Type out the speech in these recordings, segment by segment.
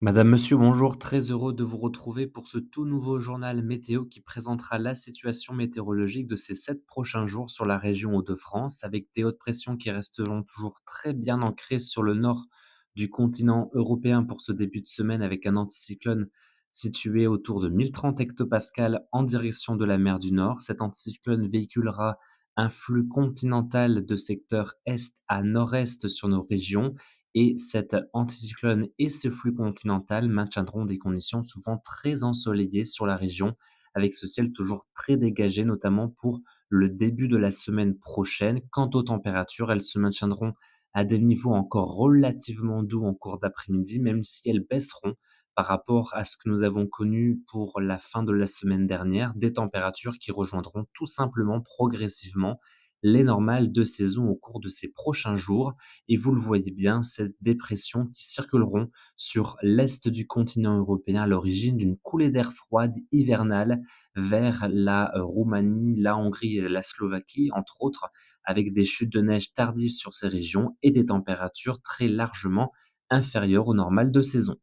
Madame, monsieur, bonjour. Très heureux de vous retrouver pour ce tout nouveau journal météo qui présentera la situation météorologique de ces 7 prochains jours sur la région Hauts-de-France, avec des hautes pressions qui resteront toujours très bien ancrées sur le nord du continent européen pour ce début de semaine, avec un anticyclone situé autour de 1030 hectopascales en direction de la mer du Nord. Cet anticyclone véhiculera un flux continental de secteur est à nord-est sur nos régions, et cet anticyclone et ce flux continental maintiendront des conditions souvent très ensoleillées sur la région, avec ce ciel toujours très dégagé, notamment pour le début de la semaine prochaine. Quant aux températures, elles se maintiendront à des niveaux encore relativement doux en cours d'après-midi, même si elles baisseront par rapport à ce que nous avons connu pour la fin de la semaine dernière, des températures qui rejoindront tout simplement progressivement les normales de saison au cours de ces prochains jours. Et vous le voyez bien, cette dépression qui circuleront sur l'est du continent européen à l'origine d'une coulée d'air froide hivernale vers la Roumanie, la Hongrie et la Slovaquie, entre autres, avec des chutes de neige tardives sur ces régions et des températures très largement inférieures aux normales de saison.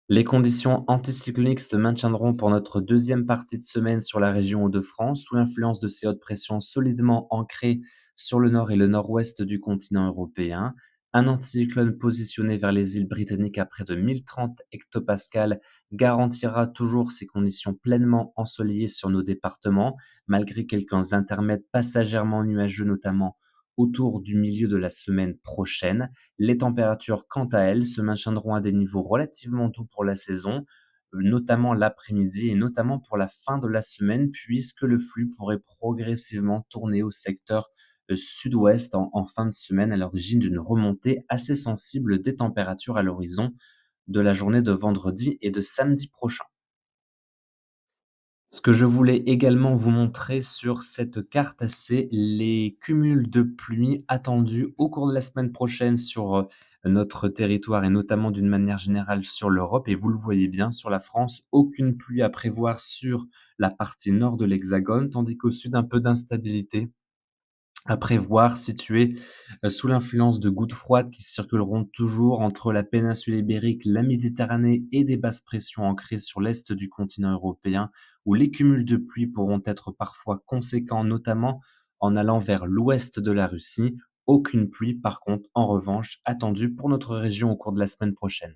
Les conditions anticycloniques se maintiendront pour notre deuxième partie de semaine sur la région Hauts-de-France, sous l'influence de ces hautes pressions solidement ancrées sur le nord et le nord-ouest du continent européen. Un anticyclone positionné vers les îles britanniques à près de 1030 hectopascales garantira toujours ces conditions pleinement ensoleillées sur nos départements, malgré quelques intermèdes passagèrement nuageux, notamment autour du milieu de la semaine prochaine. Les températures, quant à elles, se maintiendront à des niveaux relativement doux pour la saison, notamment l'après-midi et notamment pour la fin de la semaine, puisque le flux pourrait progressivement tourner au secteur sud-ouest en fin de semaine, à l'origine d'une remontée assez sensible des températures à l'horizon de la journée de vendredi et de samedi prochain. Ce que je voulais également vous montrer sur cette carte, c'est les cumuls de pluie attendus au cours de la semaine prochaine sur, notre territoire et notamment d'une manière générale sur l'Europe, et vous le voyez bien sur la France, aucune pluie à prévoir sur la partie nord de l'hexagone, tandis qu'au sud, un peu d'instabilité à prévoir, situé, sous l'influence de gouttes froides qui circuleront toujours entre la péninsule ibérique, la Méditerranée et des basses pressions ancrées sur l'est du continent européen, où les cumuls de pluie pourront être parfois conséquents, notamment en allant vers l'ouest de la Russie. Aucune pluie, par contre, en revanche, attendue pour notre région au cours de la semaine prochaine.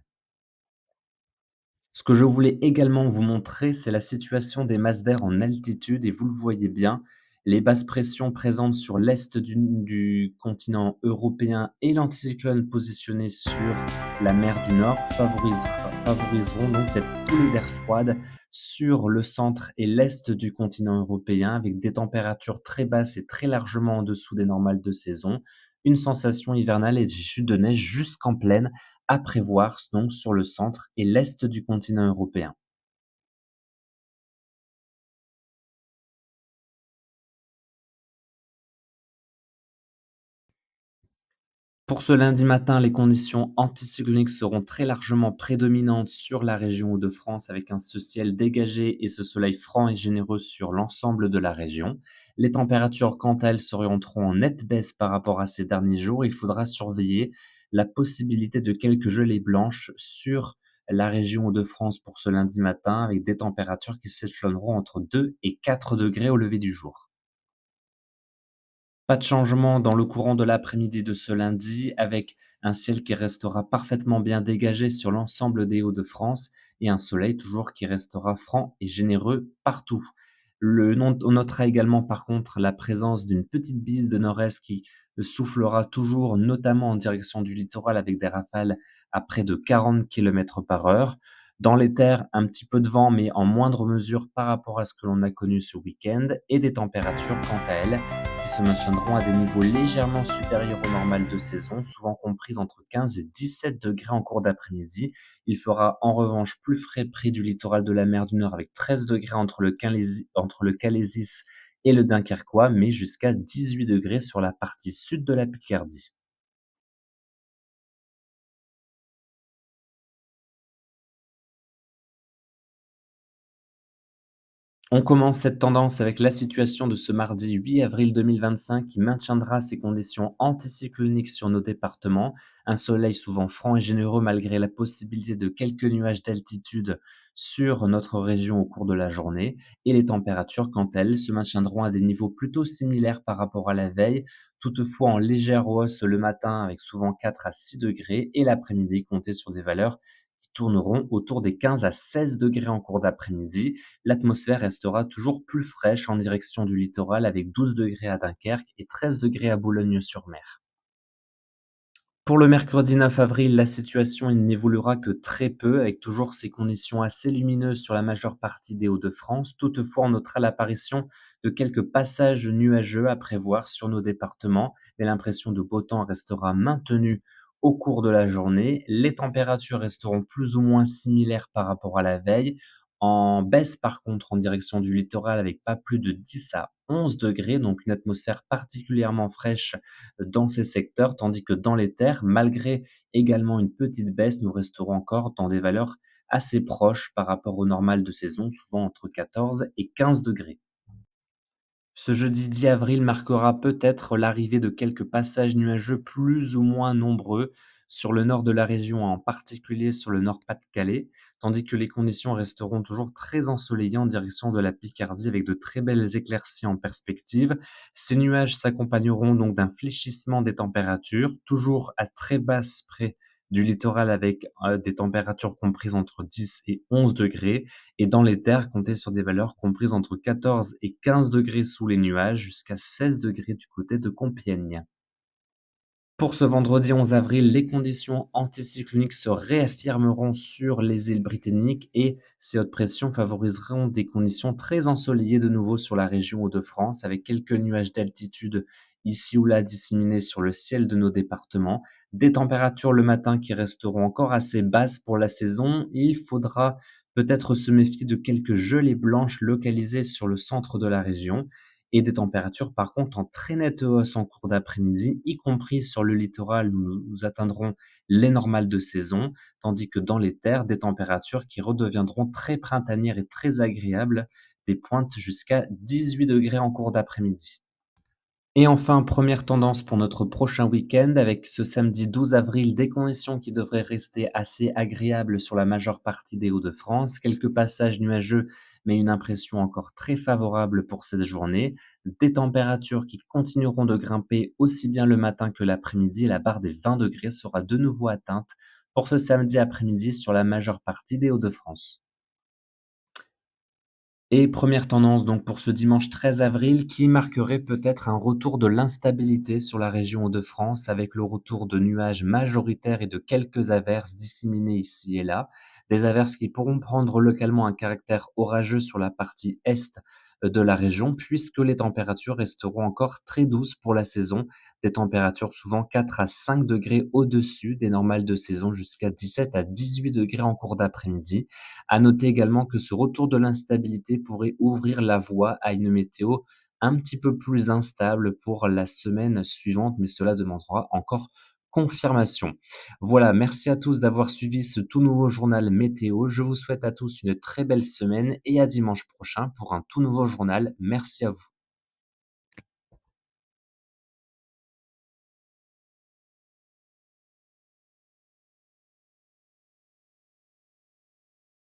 Ce que je voulais également vous montrer, c'est la situation des masses d'air en altitude, et vous le voyez bien, les basses pressions présentes sur l'est du continent européen et l'anticyclone positionné sur la mer du Nord favoriseront donc cette coulée d'air froide sur le centre et l'est du continent européen, avec des températures très basses et très largement en dessous des normales de saison, une sensation hivernale et des chutes de neige jusqu'en plaine à prévoir donc sur le centre et l'est du continent européen. Pour ce lundi matin, les conditions anticycloniques seront très largement prédominantes sur la région Hauts-de-France, avec ce ciel dégagé et ce soleil franc et généreux sur l'ensemble de la région. Les températures, quant à elles, s'orienteront en nette baisse par rapport à ces derniers jours. Il faudra surveiller la possibilité de quelques gelées blanches sur la région Hauts-de-France pour ce lundi matin, avec des températures qui s'échelonneront entre 2 et 4 degrés au lever du jour. Pas de changement dans le courant de l'après-midi de ce lundi, avec un ciel qui restera parfaitement bien dégagé sur l'ensemble des Hauts-de-France et un soleil toujours qui restera franc et généreux partout. On notera également par contre la présence d'une petite bise de nord-est qui soufflera toujours, notamment en direction du littoral, avec des rafales à près de 40 kilomètres par heure. Dans les terres, un petit peu de vent, mais en moindre mesure par rapport à ce que l'on a connu ce week-end, et des températures, quant à elles, qui se maintiendront à des niveaux légèrement supérieurs aux normales de saison, souvent comprises entre 15 et 17 degrés en cours d'après-midi. Il fera en revanche plus frais près du littoral de la mer du Nord, avec 13 degrés entre le Calaisis et le Dunkerquois, mais jusqu'à 18 degrés sur la partie sud de la Picardie. On commence cette tendance avec la situation de ce mardi 8 avril 2025 qui maintiendra ces conditions anticycloniques sur nos départements. Un soleil souvent franc et généreux malgré la possibilité de quelques nuages d'altitude sur notre région au cours de la journée. Et les températures, quant à elles, se maintiendront à des niveaux plutôt similaires par rapport à la veille, toutefois en légère hausse le matin avec souvent 4 à 6 degrés et l'après-midi comptez sur des valeurs qui tourneront autour des 15 à 16 degrés en cours d'après-midi. L'atmosphère restera toujours plus fraîche en direction du littoral avec 12 degrés à Dunkerque et 13 degrés à Boulogne-sur-Mer. Pour le mercredi 9 avril, la situation il n'évoluera que très peu, avec toujours ces conditions assez lumineuses sur la majeure partie des Hauts-de-France. Toutefois, on notera l'apparition de quelques passages nuageux à prévoir sur nos départements, mais l'impression de beau temps restera maintenue au cours de la journée. Les températures resteront plus ou moins similaires par rapport à la veille, en baisse par contre en direction du littoral avec pas plus de 10 à 11 degrés, donc une atmosphère particulièrement fraîche dans ces secteurs, tandis que dans les terres, malgré également une petite baisse, nous resterons encore dans des valeurs assez proches par rapport au normal de saison, souvent entre 14 et 15 degrés. Ce jeudi 10 avril marquera peut-être l'arrivée de quelques passages nuageux plus ou moins nombreux sur le nord de la région, en particulier sur le Nord-Pas-de-Calais, tandis que les conditions resteront toujours très ensoleillées en direction de la Picardie avec de très belles éclaircies en perspective. Ces nuages s'accompagneront donc d'un fléchissement des températures, toujours à très basse près du littoral avec des températures comprises entre 10 et 11 degrés et dans les terres, comptez sur des valeurs comprises entre 14 et 15 degrés sous les nuages, jusqu'à 16 degrés du côté de Compiègne. Pour ce vendredi 11 avril, les conditions anticycloniques se réaffirmeront sur les îles britanniques et ces hautes pressions favoriseront des conditions très ensoleillées de nouveau sur la région Hauts-de-France, avec quelques nuages d'altitude ici ou là disséminés sur le ciel de nos départements. Des températures le matin qui resteront encore assez basses pour la saison. Il faudra peut-être se méfier de quelques gelées blanches localisées sur le centre de la région et des températures par contre en très nette hausse en cours d'après-midi, y compris sur le littoral où nous atteindrons les normales de saison, tandis que dans les terres, des températures qui redeviendront très printanières et très agréables, des pointes jusqu'à 18 degrés en cours d'après-midi. Et enfin, première tendance pour notre prochain week-end avec ce samedi 12 avril, des conditions qui devraient rester assez agréables sur la majeure partie des Hauts-de-France. Quelques passages nuageux, mais une impression encore très favorable pour cette journée. Des températures qui continueront de grimper aussi bien le matin que l'après-midi. La barre des 20 degrés sera de nouveau atteinte pour ce samedi après-midi sur la majeure partie des Hauts-de-France. Et première tendance donc pour ce dimanche 13 avril qui marquerait peut-être un retour de l'instabilité sur la région Hauts-de-France avec le retour de nuages majoritaires et de quelques averses disséminées ici et là. Des averses qui pourront prendre localement un caractère orageux sur la partie est de la région puisque les températures resteront encore très douces pour la saison. Des températures souvent 4 à 5 degrés au-dessus des normales de saison jusqu'à 17 à 18 degrés en cours d'après-midi. À noter également que ce retour de l'instabilité pourrait ouvrir la voie à une météo un petit peu plus instable pour la semaine suivante, mais cela demandera encore confirmation. Voilà, merci à tous d'avoir suivi ce tout nouveau journal météo. Je vous souhaite à tous une très belle semaine et à dimanche prochain pour un tout nouveau journal. Merci à vous.